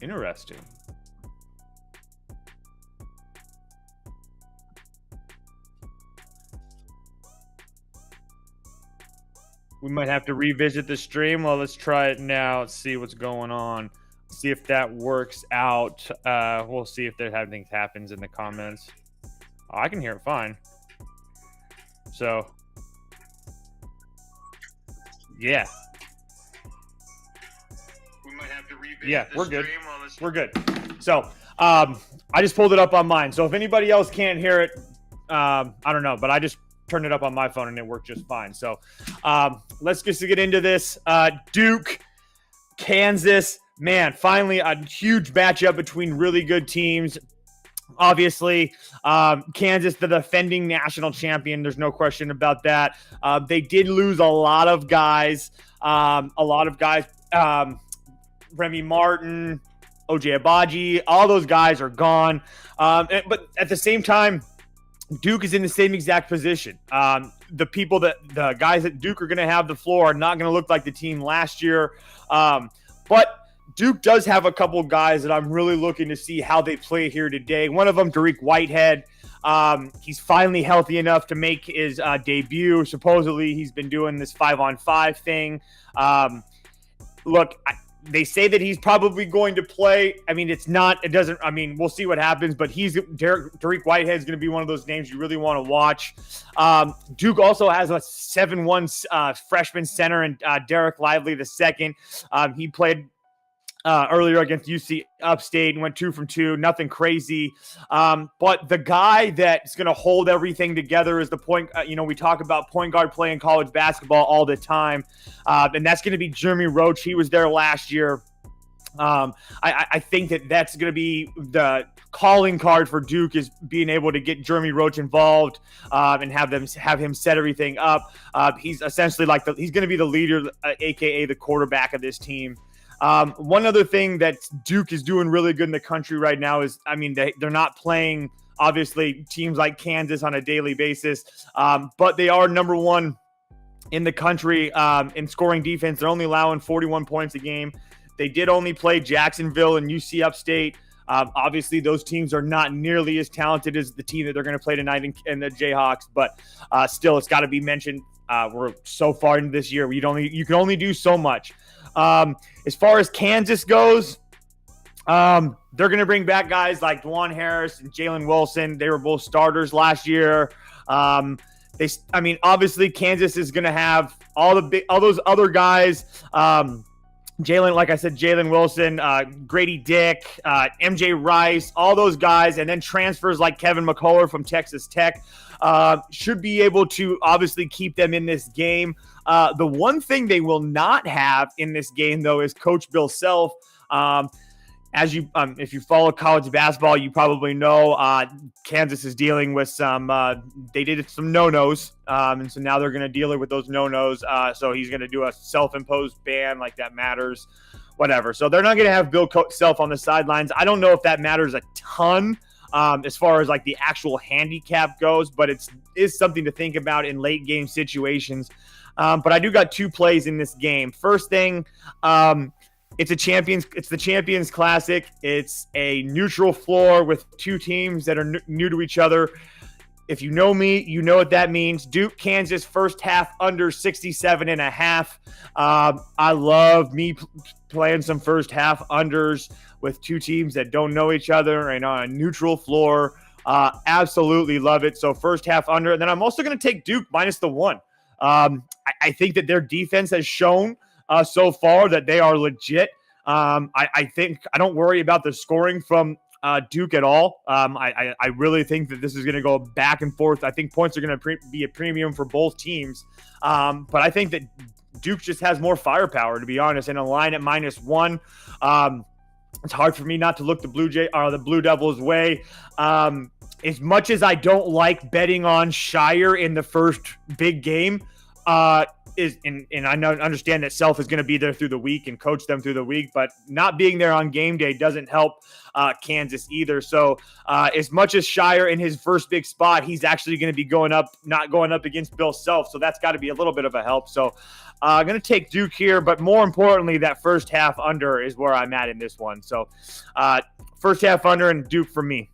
Interesting. We might have to revisit the stream. Well, let's try it now. Let's see what's going on. See if that works out. We'll see if there anything happens in the comments. Oh, I can hear it fine. So, yeah. We might have to revisit we're good. We're good. So, I just pulled it up on mine. So if anybody else can't hear it, I don't know, but I just turned it up on my phone and it worked just fine. So let's just get into this. Duke, Kansas, man, finally a huge matchup between really good teams. Obviously, Kansas, the defending national champion. There's no question about that. They did lose a lot of guys. Remy Martin, OJ Abaji, all those guys are gone. But at the same time, Duke is in the same exact position. The guys at Duke are going to have the floor are not going to look like the team last year. But Duke does have a couple guys that I'm really looking to see how they play here today. One of them, Dariq Whitehead. He's finally healthy enough to make his debut. Supposedly, he's been doing this 5-on-5 thing. They say that he's probably going to play. I mean, we'll see what happens, but Dariq Whitehead is going to be one of those names you really want to watch. Duke also has a 7-1 freshman center in Derek Lively II. He played earlier against UC Upstate and went 2 from 2, nothing crazy. But the guy that's going to hold everything together is the point. We talk about point guard playing college basketball all the time. And that's going to be Jeremy Roach. He was there last year. I think that's going to be the calling card for Duke, is being able to get Jeremy Roach involved and have him set everything up. He's essentially he's going to be the leader, aka the quarterback of this team. One other thing that Duke is doing really good in the country right now is, they're not playing, obviously, teams like Kansas on a daily basis, but they are number one in the country in scoring defense. They're only allowing 41 points a game. They did only play Jacksonville and UC Upstate. Obviously, those teams are not nearly as talented as the team that they're going to play tonight in the Jayhawks, but still, it's got to be mentioned. We're so far into this year. You can only do so much. As far as Kansas goes, they're going to bring back guys like Dwan Harris and Jalen Wilson. They were both starters last year. Obviously, Kansas is going to have all those other guys. Jalen Wilson, Grady Dick, MJ Rice, all those guys, and then transfers like Kevin McCullough from Texas Tech should be able to obviously keep them in this game. The one thing they will not have in this game, though, is Coach Bill Self. If you follow college basketball, you probably know Kansas is dealing with they did some no-nos, and so now they're going to deal with those no-nos. So he's going to do a self-imposed ban, like that matters, whatever. So they're not going to have Bill Self on the sidelines. I don't know if that matters a ton as far as like the actual handicap goes, but it is something to think about in late game situations. But I do got 2 plays in this game. First thing, it's the Champions Classic. It's a neutral floor with 2 teams that are new to each other. If you know me, you know what that means. Duke, Kansas, first half under 67.5. I love me playing some first half unders with 2 teams that don't know each other and on a neutral floor. Absolutely love it. So first half under. And then I'm also going to take Duke minus the 1. I think that their defense has shown so far that they are legit. I think I don't worry about the scoring from Duke at all. I really think that this is going to go back and forth. I think points are going to be a premium for both teams. But I think that Duke just has more firepower, to be honest, in a line at -1. It's hard for me not to look the Blue Devils' way. As much as I don't like betting on Shire in the first big game, and I understand that Self is going to be there through the week and coach them through the week, but not being there on game day doesn't help Kansas either. So as much as Shire in his first big spot, he's actually going to be not going up against Bill Self. So that's got to be a little bit of a help. So I'm going to take Duke here, but more importantly, that first half under is where I'm at in this one. So first half under and Duke for me.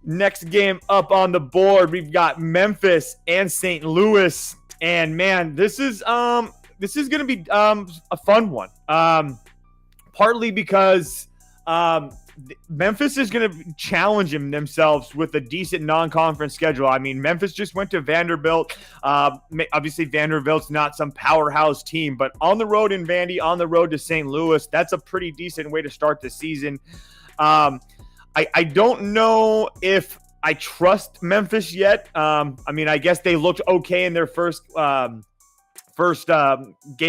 Next game up on the board, we've got Memphis and St. Louis. And man, this is going to be a fun one. Partly because Memphis is going to challenge themselves with a decent non-conference schedule. I mean, Memphis just went to Vanderbilt. Obviously, Vanderbilt's not some powerhouse team, but on the road in Vandy, on the road to St. Louis, that's a pretty decent way to start the season. I don't know if I trust Memphis yet. I mean, I guess they looked okay in their first game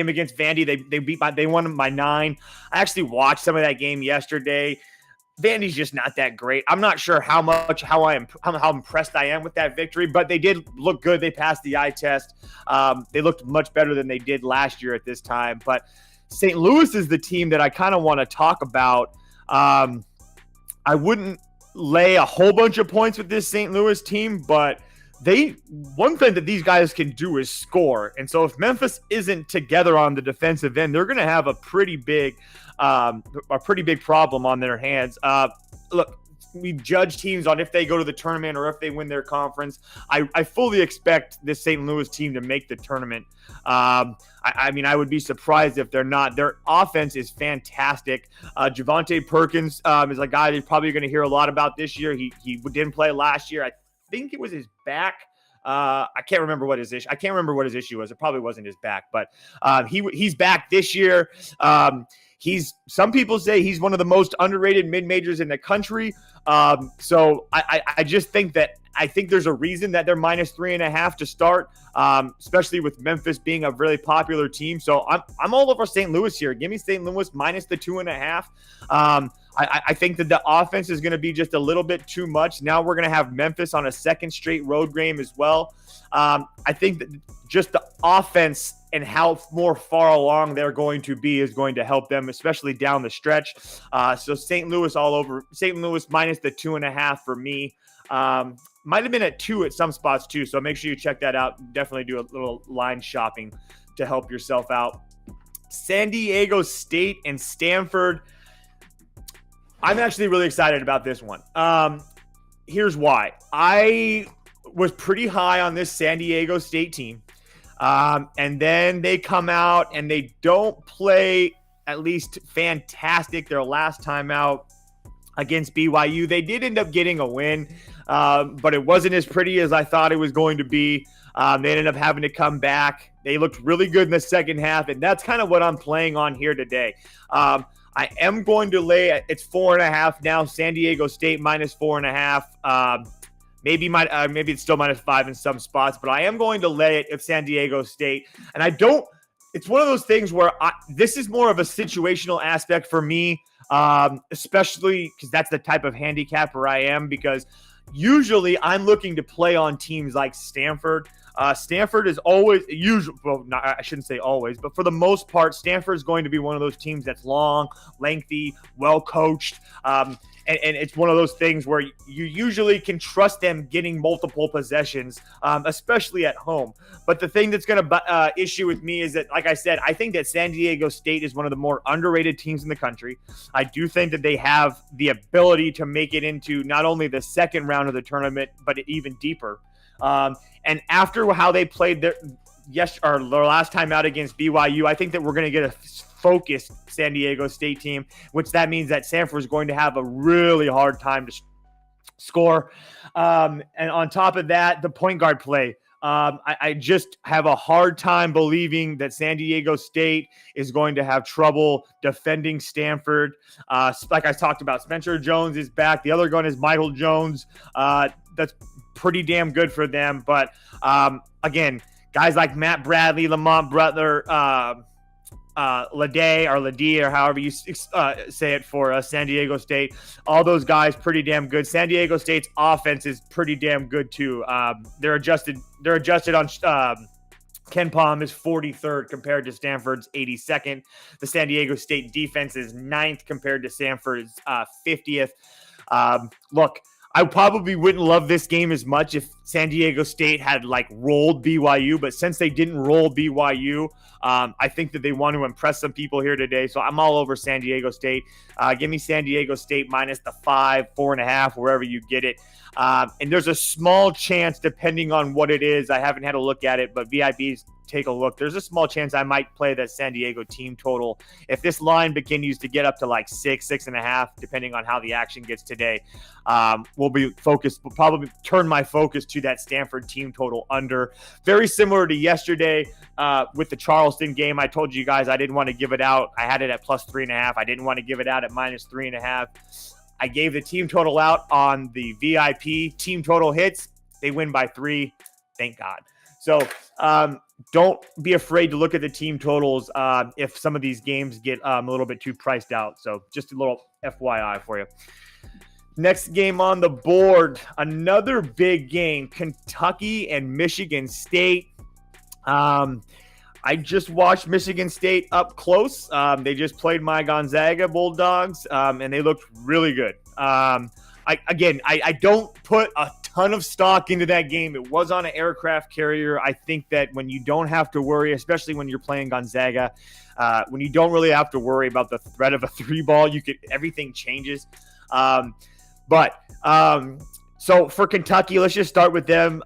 against Vandy. They won by 9. I actually watched some of that game yesterday. Vandy's just not that great. I'm not sure how impressed I am with that victory, but they did look good. They passed the eye test. They looked much better than they did last year at this time. But St. Louis is the team that I kind of want to talk about. I wouldn't lay a whole bunch of points with this St. Louis team, but one thing that these guys can do is score. And so if Memphis isn't together on the defensive end, they're going to have a pretty big problem on their hands. Look, we judge teams on if they go to the tournament or if they win their conference. I fully expect this St. Louis team to make the tournament. I mean, I would be surprised if they're not. Their offense is fantastic. Javonte Perkins is a guy that you're probably going to hear a lot about this year. He didn't play last year. I think it was his back. I can't remember what his issue. Was. It probably wasn't his back, but he's back this year. Some people say he's one of the most underrated mid-majors in the country. So I just think there's a reason that they're minus 3.5 to start, especially with Memphis being a really popular team. So I'm all over St. Louis here. Give me St. Louis minus the 2.5. I think that the offense is going to be just a little bit too much. Now we're going to have Memphis on a second straight road game as well. I think that just the offense and how more far along they're going to be is going to help them, especially down the stretch. So St. Louis all over. St. Louis minus the 2.5 for me. Might have been at 2 at some spots too. So make sure you check that out. Definitely do a little line shopping to help yourself out. San Diego State and Stanford. I'm actually really excited about this one. Here's why. I was pretty high on this San Diego State team. And then they come out and they don't play at least fantastic their last time out against BYU. They did end up getting a win, but it wasn't as pretty as I thought it was going to be. They ended up having to come back. They looked really good in the second half, and that's kind of what I'm playing on here today. I am going to lay it's 4.5 now. San Diego State minus 4.5. Maybe it's still minus 5 in some spots, but I am going to lay it at San Diego State. And it's one of those things where this is more of a situational aspect for me, especially because that's the type of handicapper I am, because usually I'm looking to play on teams like Stanford. Stanford is always I shouldn't say always, but for the most part, Stanford is going to be one of those teams that's long, lengthy, well coached. And it's one of those things where you usually can trust them getting multiple possessions, especially at home. But the thing that's going to issue with me is that, like I said, I think that San Diego State is one of the more underrated teams in the country. I do think that they have the ability to make it into not only the second round of the tournament, but even deeper. And after how they played their last time out against BYU, I think that we're going to get a focused San Diego State team, which that means that Stanford is going to have a really hard time to score. And on top of that, the point guard play. I just have a hard time believing that San Diego State is going to have trouble defending Stanford. Like I talked about, Spencer Jones is back. The other one is Michael Jones. That's pretty damn good for them. But again, guys like Matt Bradley, Lamont Butler, Ladie, or however you say it for San Diego State. All those guys pretty damn good. San Diego State's offense is pretty damn good too. They're adjusted on Ken Palm is 43rd compared to Stanford's 82nd. The San Diego State defense is 9th compared to Stanford's 50th. Look, I probably wouldn't love this game as much if San Diego State had like rolled BYU, but since they didn't roll BYU, I think that they want to impress some people here today. So I'm all over San Diego State. Give me San Diego State minus the 5, 4.5, wherever you get it. And there's a small chance, depending on what it is, I haven't had a look at it, but VIPs, take a look. There's a small chance I might play that San Diego team total. If this line continues to get up to like 6, 6.5, depending on how the action gets today, we'll probably turn my focus to that Stanford team total under. Very similar to yesterday with the Charleston game. I told you guys I didn't want to give it out. I had it at plus 3.5. I didn't want to give it out at minus 3.5. I gave the team total out on the VIP. Team total hits. They win by 3. Thank God. So don't be afraid to look at the team totals if some of these games get a little bit too priced out. So just a little FYI for you. Next game on the board, another big game, Kentucky and Michigan State. I just watched Michigan State up close. They just played my Gonzaga Bulldogs, and they looked really good. I don't put a ton of stock into that game. It was on an aircraft carrier. I think that when you don't have to worry, especially when you're playing Gonzaga, when you don't really have to worry about the threat of a 3-ball, everything changes. So for Kentucky, let's just start with them.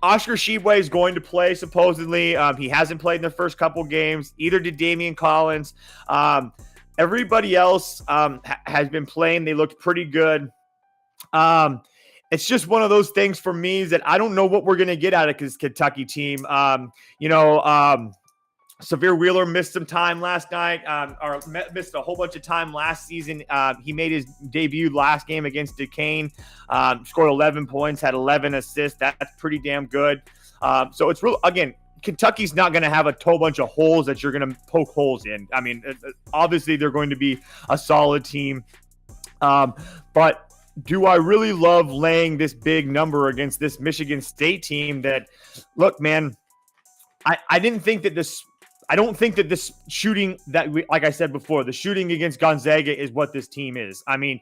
Oscar Tshiebwe is going to play, supposedly. He hasn't played in the first couple games. Either did Damian Collins. Everybody else has been playing. They looked pretty good. It's just one of those things for me is that I don't know what we're going to get out of this Kentucky team. Severe Wheeler missed some time last night, or missed a whole bunch of time last season. He made his debut last game against Duquesne, scored 11 points, had 11 assists. That's pretty damn good. So it's real. Again, Kentucky's not going to have a whole bunch of holes that you're going to poke holes in. I mean, obviously they're going to be a solid team. But do I really love laying this big number against this Michigan State team that, look, man, I don't think that this shooting like I said before, the shooting against Gonzaga is what this team is. I mean,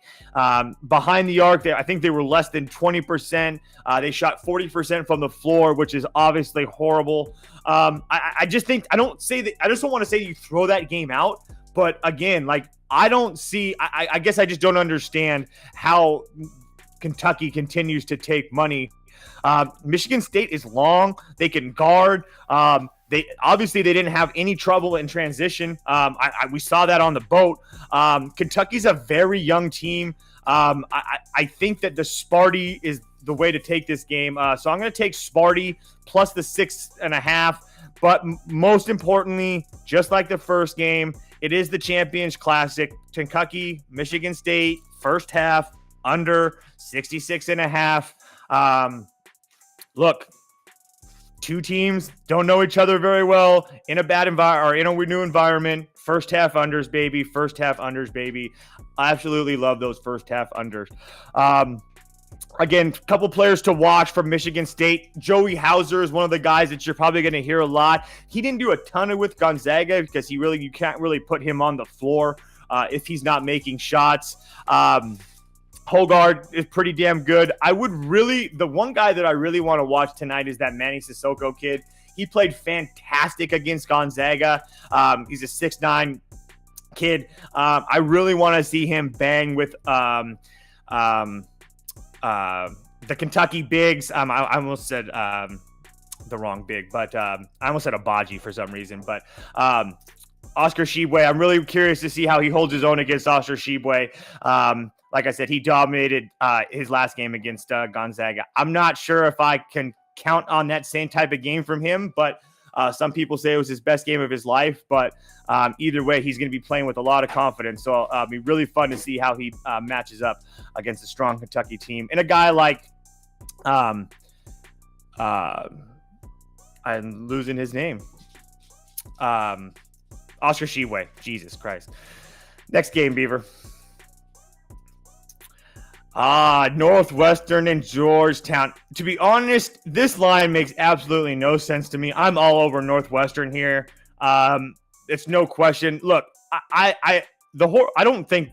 behind the arc, I think they were less than 20%. They shot 40% from the floor, which is obviously horrible. I just don't want to say you throw that game out, but again, like I guess I just don't understand how Kentucky continues to take money. Michigan State is long. They can guard. They didn't have any trouble in transition. We saw that on the boat. Kentucky's a very young team. I think that the Sparty is the way to take this game. So I'm going to take Sparty plus the 6.5. But most importantly, just like the first game, it is the Champions Classic. Kentucky, Michigan State, first half, under 66.5. Look, two teams don't know each other very well in a bad environment or in a new environment. First half unders, baby. First half unders, baby. I absolutely love those first half unders. Again, a couple players to watch from Michigan State. Joey Hauser is one of the guys that you're probably going to hear a lot. He didn't do a ton with Gonzaga because you can't really put him on the floor if he's not making shots. Hogard is pretty damn good. The one guy that I really want to watch tonight is that Manny Sissoko kid. He played fantastic against Gonzaga. He's a 6'9" kid. I really want to see him bang with the Kentucky bigs. I almost said the wrong big, but I almost said Abaji for some reason. But Oscar Tshiebwe, I'm really curious to see how he holds his own against Oscar Tshiebwe. Like I said, he dominated his last game against Gonzaga. I'm not sure if I can count on that same type of game from him, but some people say it was his best game of his life. But either way, he's going to be playing with a lot of confidence. So it'll be really fun to see how he matches up against a strong Kentucky team. And a guy like I'm losing his name. Oscar Tshiebwe. Jesus Christ. Next game, Beaver. Northwestern and Georgetown. To be honest, this line makes absolutely no sense to me. I'm all over Northwestern here. It's no question. Look, I don't think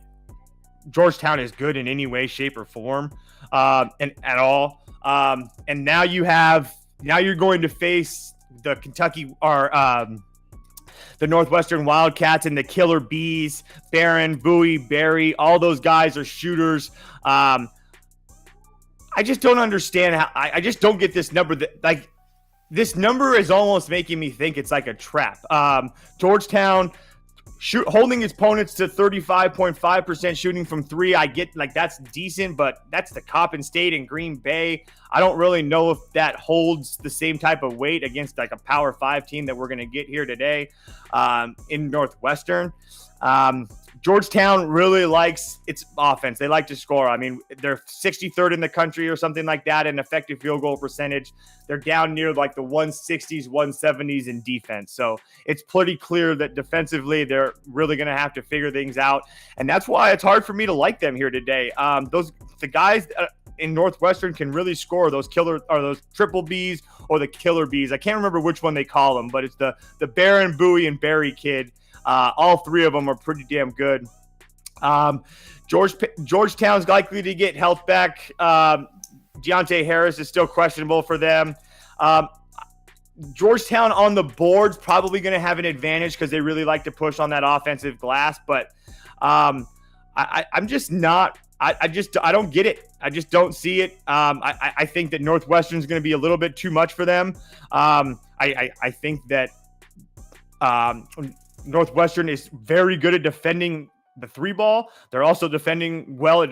Georgetown is good in any way, shape, or form, and at all. And now you're going to face the Kentucky or the Northwestern Wildcats and the Killer Bees, Barron, Bowie, Barry. All those guys are shooters. I just don't understand how. I just don't get this number. This number is almost making me think it's like a trap. Georgetown holding its opponents to 35.5% shooting from three. I get that's decent, but that's the Coppin State and Green Bay. I don't really know if that holds the same type of weight against a Power 5 team that we're going to get here today in Northwestern. Georgetown really likes its offense. They like to score. I mean, they're 63rd in the country or something like that in effective field goal percentage. They're down near the 160s, 170s in defense. So it's pretty clear that defensively they're really going to have to figure things out. And that's why it's hard for me to like them here today. The guys in Northwestern can really score those triple Bs or the Killer Bees. I can't remember which one they call them, but it's the Barron, Bowie, and Barry kid. All three of them are pretty damn good. Georgetown's likely to get health back. Deontay Harris is still questionable for them. Georgetown on the board's probably going to have an advantage because they really like to push on that offensive glass. But I'm just not. I don't get it. I just don't see it. I think that Northwestern's going to be a little bit too much for them. I think that Northwestern is very good at defending the three ball. They're also defending well at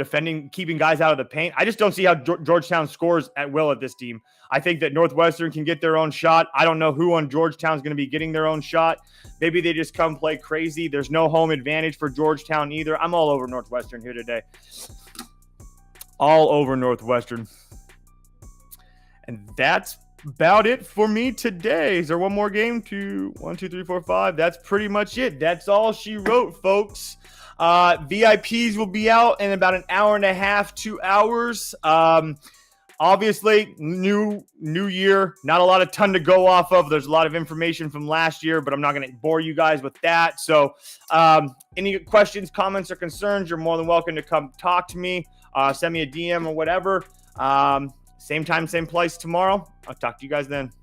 keeping guys out of the paint. I just don't see how Georgetown scores at will at this team. I think that Northwestern can get their own shot. I don't know who on Georgetown is going to be getting their own shot. Maybe they just come play crazy. There's no home advantage for Georgetown either. I'm all over Northwestern here today. All over Northwestern. And that's about it for me today. Is there one more game? 1, 2, 3, 4, 5. That's pretty much it. That's all she wrote, folks. VIPs will be out in about an hour and a half, 2 hours. Obviously, new year. Not a ton to go off of. There's a lot of information from last year, but I'm not going to bore you guys with that. So any questions, comments, or concerns, you're more than welcome to come talk to me. Send me a DM or whatever. Same time, same place tomorrow. I'll talk to you guys then.